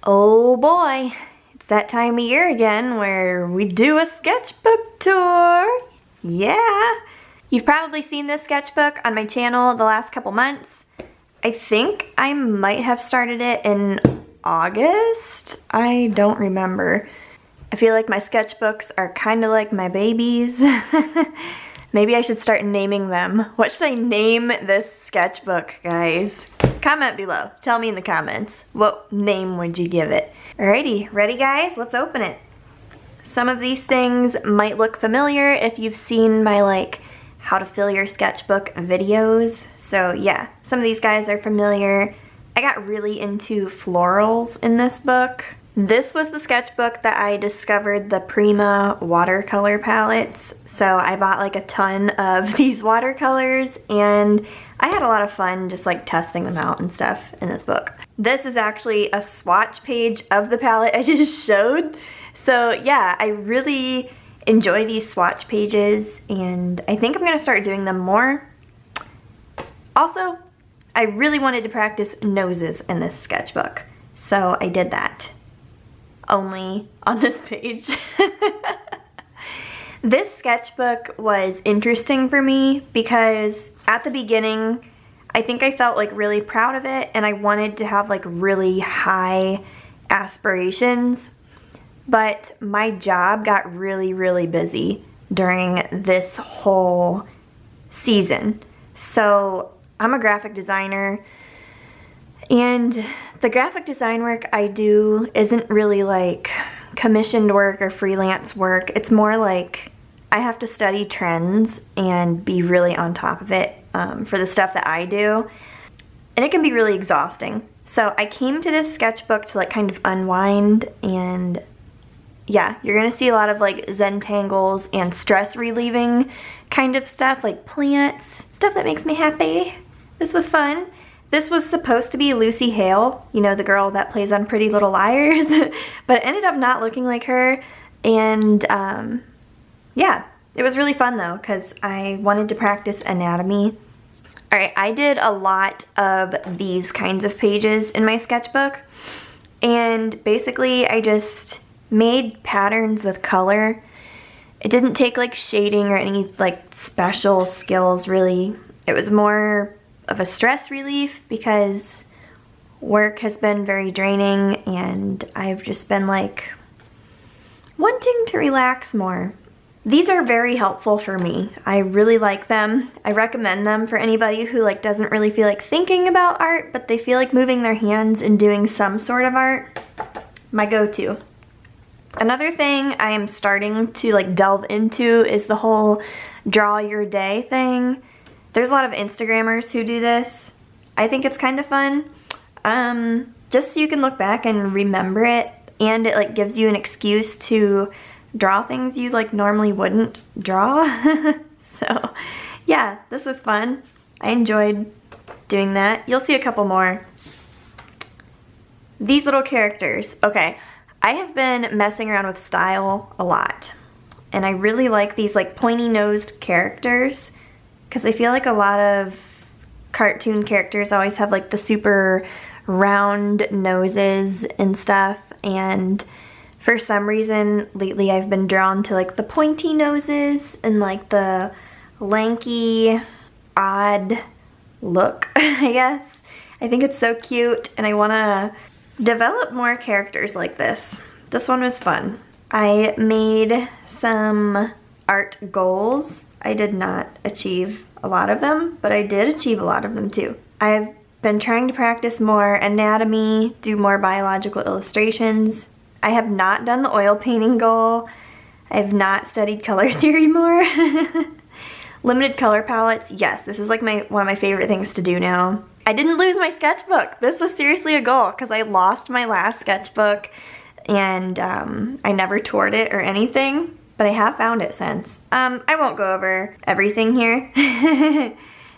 Oh boy, it's that time of year again where we do a sketchbook tour. Yeah. You've probably seen this sketchbook on my channel the last couple months. I think I might have started it in August. I don't remember. I feel like my sketchbooks are kind of like my babies. Maybe I should start naming them. What should I name this sketchbook, guys? Comment below. Tell me in the comments. What name would you give it? Alrighty, ready guys? Let's open it. Some of these things might look familiar if you've seen my how to fill your sketchbook videos. So yeah, some of these guys are familiar. I got really into florals in this book. This was the sketchbook that I discovered the Prima watercolor palettes. So I bought a ton of these watercolors and I had a lot of fun just testing them out and stuff in this book. This is actually a swatch page of the palette I just showed. So yeah, I really enjoy these swatch pages and I think I'm gonna start doing them more. Also, I really wanted to practice noses in this sketchbook, so I did that. Only on this page. This sketchbook was interesting for me because at the beginning, I think I felt really proud of it and I wanted to have really high aspirations, but my job got really busy during this whole season. So I'm a graphic designer and the graphic design work I do isn't really commissioned work or freelance work. It's more I have to study trends and be really on top of it for the stuff that I do. And it can be really exhausting. So I came to this sketchbook to kind of unwind, and yeah, you're gonna see a lot of Zentangles and stress relieving kind of stuff, plants, stuff that makes me happy. This was fun. This was supposed to be Lucy Hale, you know, the girl that plays on Pretty Little Liars, but it ended up not looking like her. And yeah, it was really fun though, because I wanted to practice anatomy. All right, I did a lot of these kinds of pages in my sketchbook, and basically I just made patterns with color. It didn't take shading or any special skills really. It was more of a stress relief because work has been very draining and I've just been wanting to relax more. These are very helpful for me. I really like them. I recommend them for anybody who doesn't really feel like thinking about art, but they feel like moving their hands and doing some sort of art. My go-to. Another thing I am starting to delve into is the whole draw your day thing. There's a lot of Instagrammers who do this. I think it's kind of fun. Just so you can look back and remember it, and it gives you an excuse to draw things you normally wouldn't draw. So yeah, this was fun. I enjoyed doing that. You'll see a couple more. These little characters. Okay, I have been messing around with style a lot, and I really like these pointy-nosed characters because I feel a lot of cartoon characters always have the super round noses and stuff, and for some reason lately I've been drawn to the pointy noses and the lanky, odd look, I guess. I think it's so cute and I want to develop more characters like this. This one was fun. I made some art goals. I did not achieve a lot of them, but I did achieve a lot of them too. I've been trying to practice more anatomy, do more biological illustrations. I have not done the oil painting goal. I have not studied color theory more. Limited color palettes, yes, this is one of my favorite things to do now. I didn't lose my sketchbook. This was seriously a goal because I lost my last sketchbook and I never toured it or anything, but I have found it since. I won't go over everything here.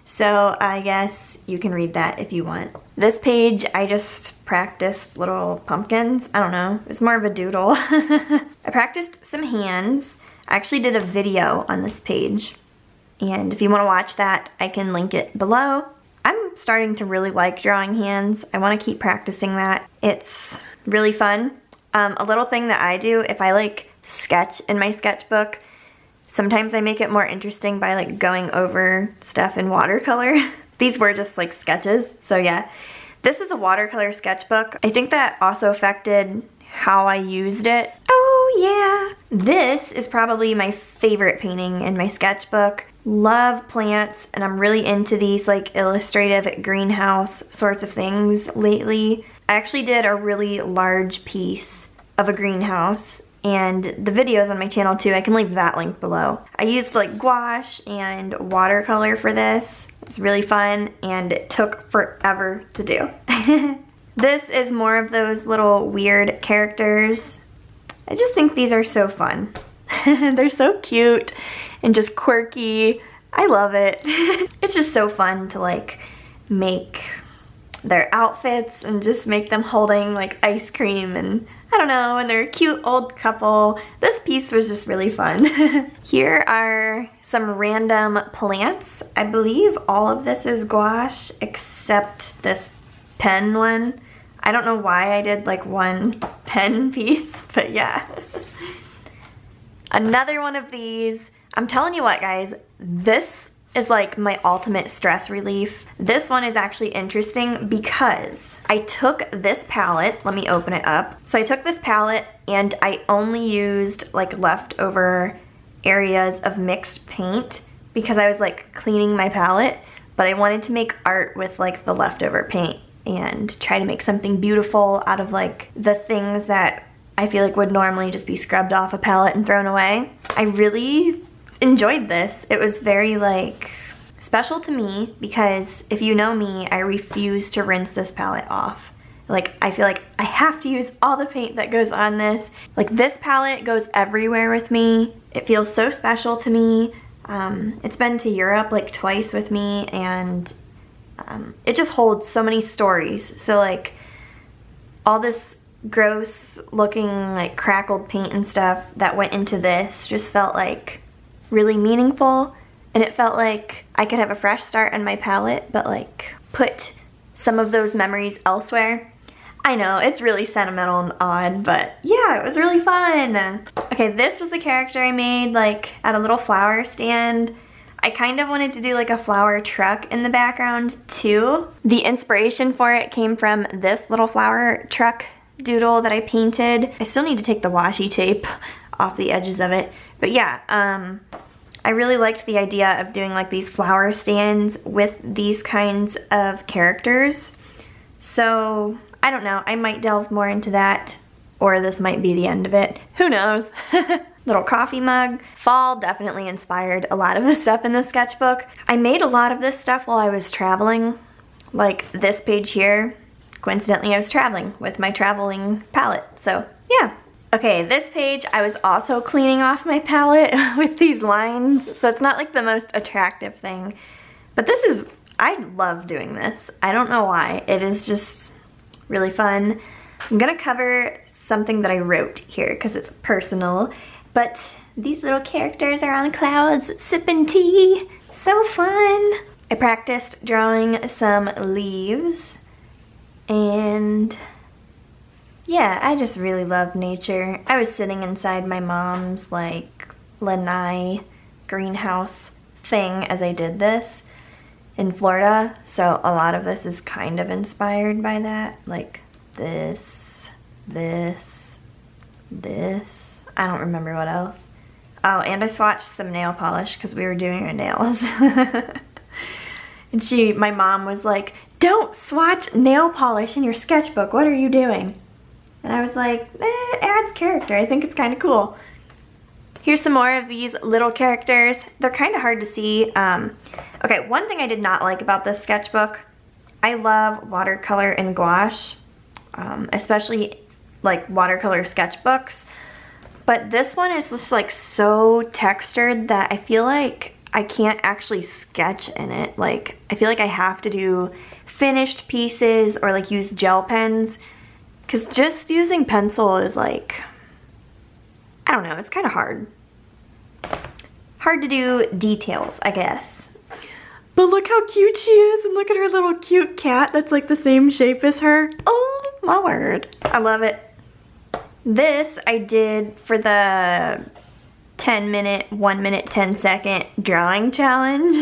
So I guess you can read that if you want. This page, I just practiced little pumpkins. I don't know, it was more of a doodle. I practiced some hands. I actually did a video on this page, and if you want to watch that, I can link it below. I'm starting to really like drawing hands. I want to keep practicing that. It's really fun. A little thing that I do if I like sketch in my sketchbook, sometimes I make it more interesting by like going over stuff in watercolor. These were just like sketches, so yeah. This is a watercolor sketchbook. I think that also affected how I used it. Oh yeah! This is probably my favorite painting in my sketchbook. Love plants, and I'm really into these like illustrative greenhouse sorts of things lately. I actually did a really large piece of a greenhouse, and the video's on my channel too. I can leave that link below. I used like gouache and watercolor for this. It was really fun, and it took forever to do. This is more of those little weird characters. I just think these are so fun. They're so cute and just quirky. I love it. It's just so fun to like make their outfits and just make them holding like ice cream, and I don't know, and they're a cute old couple. This piece was just really fun. Here are some random plants. I believe all of this is gouache except this pen one. I don't know why I did like one pen piece, but yeah. Another one of these. I'm telling you what, guys, this is like my ultimate stress relief. This one is actually interesting because I took this palette, let me open it up. So I took this palette and I only used like leftover areas of mixed paint because I was like cleaning my palette, but I wanted to make art with like the leftover paint and try to make something beautiful out of like the things that I feel like would normally just be scrubbed off a palette and thrown away. I really enjoyed this. It was very like special to me because if you know me, I refuse to rinse this palette off. Like I feel like I have to use all the paint that goes on this. Like this palette goes everywhere with me. It feels so special to me. It's been to Europe like twice with me, and it just holds so many stories. So like all this gross looking like crackled paint and stuff that went into this just felt like really meaningful, and it felt like I could have a fresh start on my palette but like put some of those memories elsewhere. I know, it's really sentimental and odd, but yeah, it was really fun. Okay, this was a character I made like at a little flower stand. I kind of wanted to do like a flower truck in the background too. The inspiration for it came from this little flower truck doodle that I painted. I still need to take the washi tape off the edges of it. But yeah, I really liked the idea of doing like these flower stands with these kinds of characters. So I don't know, I might delve more into that, or this might be the end of it. Who knows? Little coffee mug. Fall definitely inspired a lot of the stuff in the sketchbook. I made a lot of this stuff while I was traveling. Like this page here, coincidentally I was traveling with my traveling palette, so yeah. Okay, this page I was also cleaning off my palette with these lines, so it's not like the most attractive thing. But this is, I love doing this. I don't know why, it is just really fun. I'm gonna cover something that I wrote here because it's personal, but these little characters are on clouds sipping tea. So fun. I practiced drawing some leaves, and yeah, I just really love nature. I was sitting inside my mom's like lanai greenhouse thing as I did this in Florida, so a lot of this is kind of inspired by that. Like this, this, this. I don't remember what else. Oh, and I swatched some nail polish because we were doing our nails. And my mom was like, "Don't swatch nail polish in your sketchbook, what are you doing?" And I was like, it adds character, I think it's kind of cool. Here's some more of these little characters. They're kind of hard to see. Okay, one thing I did not like about this sketchbook, I love watercolor and gouache, especially like watercolor sketchbooks. But this one is just like so textured that I feel like I can't actually sketch in it. Like, I feel like I have to do finished pieces or like use gel pens, because just using pencil is like, I don't know, it's kind of hard. Hard to do details, I guess. But look how cute she is, and look at her little cute cat that's like the same shape as her. Oh My word. I love it. This I did for the 10-minute, 1-minute, 10-second drawing challenge.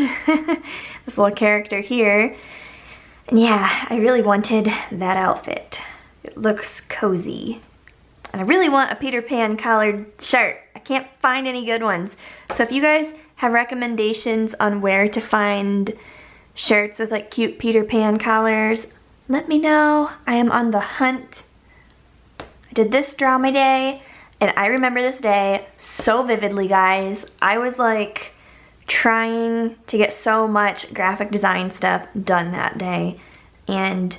This little character here. And yeah, I really wanted that outfit. It looks cozy. And I really want a Peter Pan collared shirt. I can't find any good ones. So if you guys have recommendations on where to find shirts with like cute Peter Pan collars, let me know. I am on the hunt. I did this drama day, and I remember this day so vividly, guys. I was like trying to get so much graphic design stuff done that day, and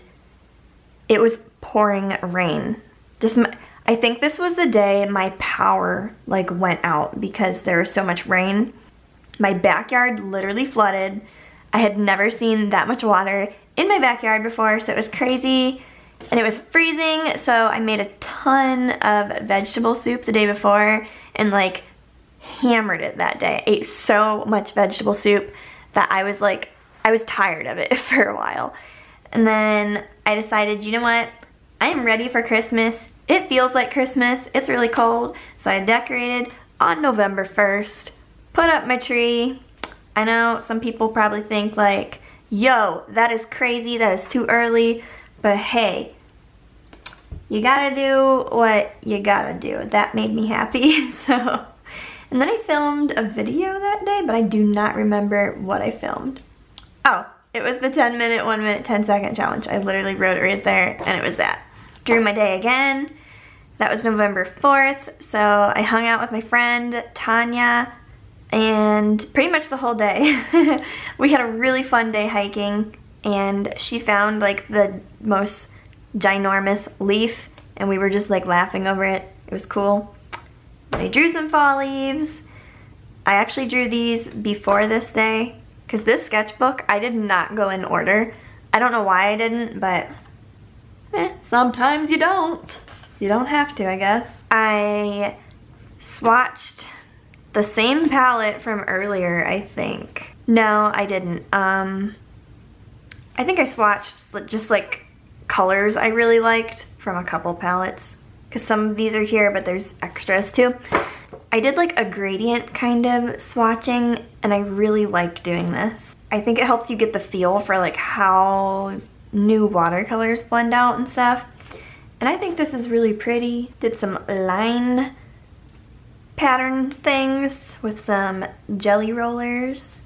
it was pouring rain. I think this was the day my power like went out because there was so much rain. My backyard literally flooded. I had never seen that much water in my backyard before, so it was crazy. And it was freezing, so I made a ton of vegetable soup the day before and like hammered it that day. I ate so much vegetable soup that I was tired of it for a while. And then I decided, you know what? I am ready for Christmas. It feels like Christmas. It's really cold. So I decorated on November 1st, put up my tree. I know some people probably think like, yo, that is crazy, that is too early, but hey, you gotta do what you gotta do. That made me happy, so. And then I filmed a video that day, but I do not remember what I filmed. Oh, it was the 10-minute, 1-minute, 10-second challenge. I literally wrote it right there, and it was that. Drew my day again. That was November 4th, so I hung out with my friend, Tanya, and pretty much the whole day. We had a really fun day hiking, and she found like the most ginormous leaf, and we were just like laughing over it. It was cool. I drew some fall leaves. I actually drew these before this day, because this sketchbook, I did not go in order. I don't know why I didn't, but sometimes you don't. You don't have to, I guess. I swatched the same palette from earlier, I think. No, I didn't. I think I swatched just like colors I really liked from a couple palettes, because some of these are here, but there's extras too. I did like a gradient kind of swatching, and I really like doing this. I think it helps you get the feel for like how new watercolors blend out and stuff. And I think this is really pretty. Did some line pattern things with some jelly rollers.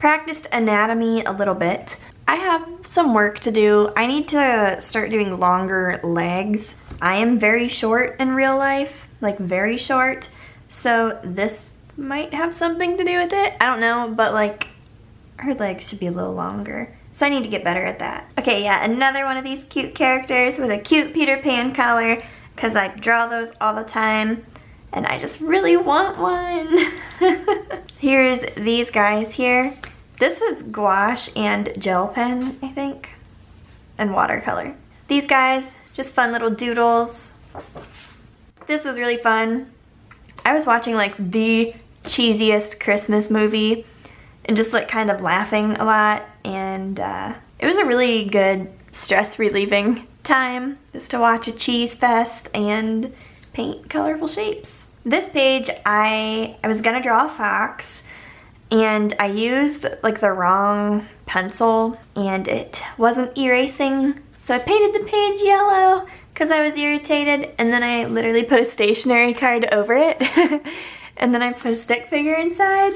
Practiced anatomy a little bit. I have some work to do. I need to start doing longer legs. I am very short in real life, like very short. So this might have something to do with it. I don't know, but like her legs should be a little longer. So I need to get better at that. Okay, yeah, another one of these cute characters with a cute Peter Pan collar, because I draw those all the time, and I just really want one. Here's these guys here. This was gouache and gel pen, I think, and watercolor. These guys, just fun little doodles. This was really fun. I was watching like the cheesiest Christmas movie and just like kind of laughing a lot, and it was a really good stress relieving time just to watch a cheese fest and paint colorful shapes. This page I was gonna draw a fox, and I used like the wrong pencil and it wasn't erasing, so I painted the page yellow because I was irritated, and then I literally put a stationery card over it and then I put a stick figure inside,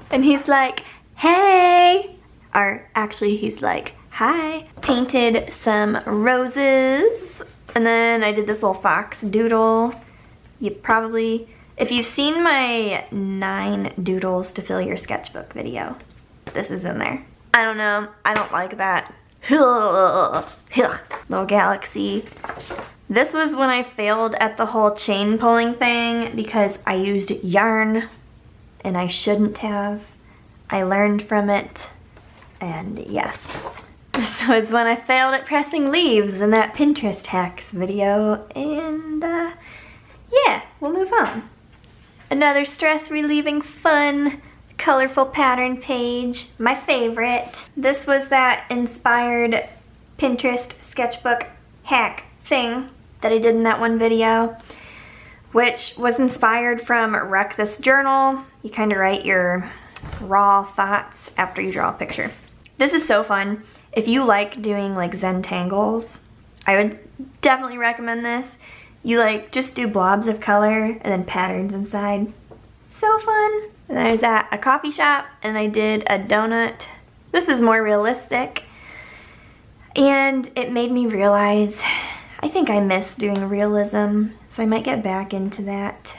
and he's like, hey, or actually he's like, hi. Painted some roses, and then I did this little fox doodle. You probably, if you've seen my 9 doodles to fill your sketchbook video, this is in there. I don't know, I don't like that. Little galaxy. This was when I failed at the whole chain pulling thing because I used yarn and I shouldn't have. I learned from it, and yeah. This was when I failed at pressing leaves in that Pinterest hacks video, and yeah, we'll move on. Another stress relieving, fun, colorful pattern page, my favorite. This was that inspired Pinterest sketchbook hack thing that I did in that one video, which was inspired from Wreck This Journal. You kind of write your raw thoughts after you draw a picture. This is so fun. If you like doing like Zentangles, I would definitely recommend this. You like just do blobs of color and then patterns inside. So fun. And I was at a coffee shop and I did a donut. This is more realistic. And it made me realize I think I miss doing realism, so I might get back into that.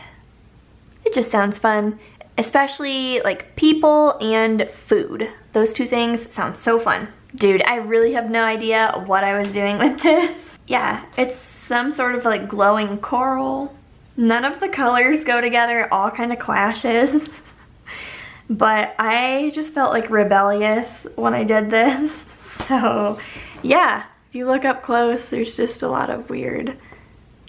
It just sounds fun, especially like people and food. Those two things sound so fun. Dude, I really have no idea what I was doing with this. Yeah, it's some sort of like glowing coral. None of the colors go together, it all kind of clashes. But I just felt like rebellious when I did this. So yeah, if you look up close, there's just a lot of weird,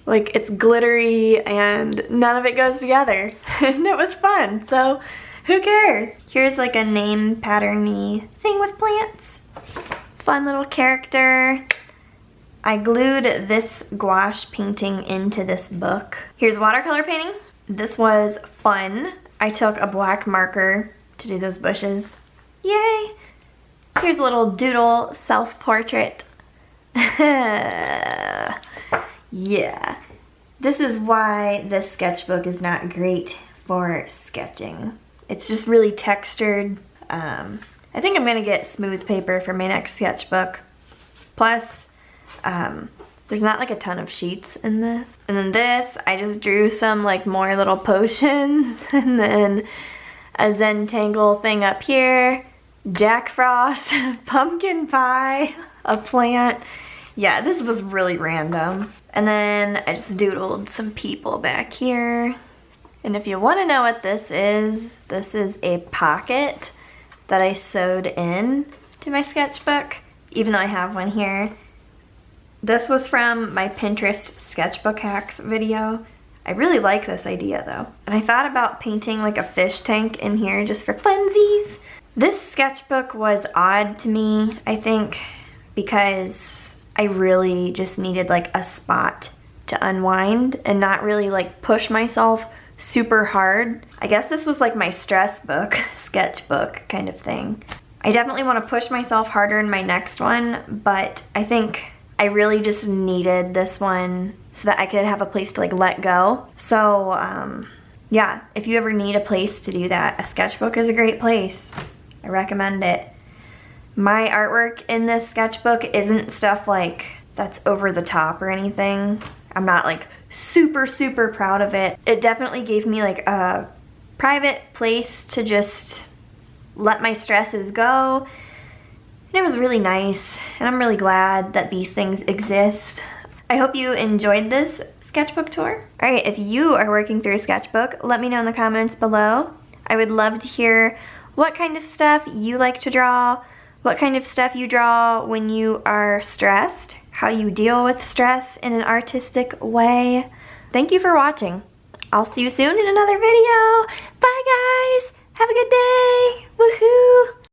like it's glittery and none of it goes together. And it was fun, so who cares? Here's like a name pattern-y thing with plants. Fun little character. I glued this gouache painting into this book. Here's watercolor painting. This was fun. I took a black marker to do those bushes. Yay! Here's a little doodle self-portrait. Yeah. This is why this sketchbook is not great for sketching. It's just really textured. I think I'm gonna get smooth paper for my next sketchbook. Plus, there's not like a ton of sheets in this. And then this, I just drew some like more little potions and then a Zentangle thing up here, Jack Frost, pumpkin pie, a plant. Yeah, this was really random. And then I just doodled some people back here. And if you want to know what this is a pocket that I sewed in to my sketchbook, even though I have one here. This was from my Pinterest sketchbook hacks video. I really like this idea though. And I thought about painting like a fish tank in here just for funsies. This sketchbook was odd to me, I think, because I really just needed like a spot to unwind and not really like push myself super hard. I guess this was like my stress book, sketchbook kind of thing. I definitely want to push myself harder in my next one, but I think I really just needed this one so that I could have a place to like let go. So yeah, if you ever need a place to do that, a sketchbook is a great place. I recommend it. My artwork in this sketchbook isn't stuff like that's over the top or anything. I'm not like super proud of it. It definitely gave me like a private place to just let my stresses go. And it was really nice, and I'm really glad that these things exist. I hope you enjoyed this sketchbook tour. All right, if you are working through a sketchbook, let me know in the comments below. I would love to hear what kind of stuff you like to draw, what kind of stuff you draw when you are stressed, how you deal with stress in an artistic way. Thank you for watching. I'll see you soon in another video. Bye guys, have a good day, woohoo.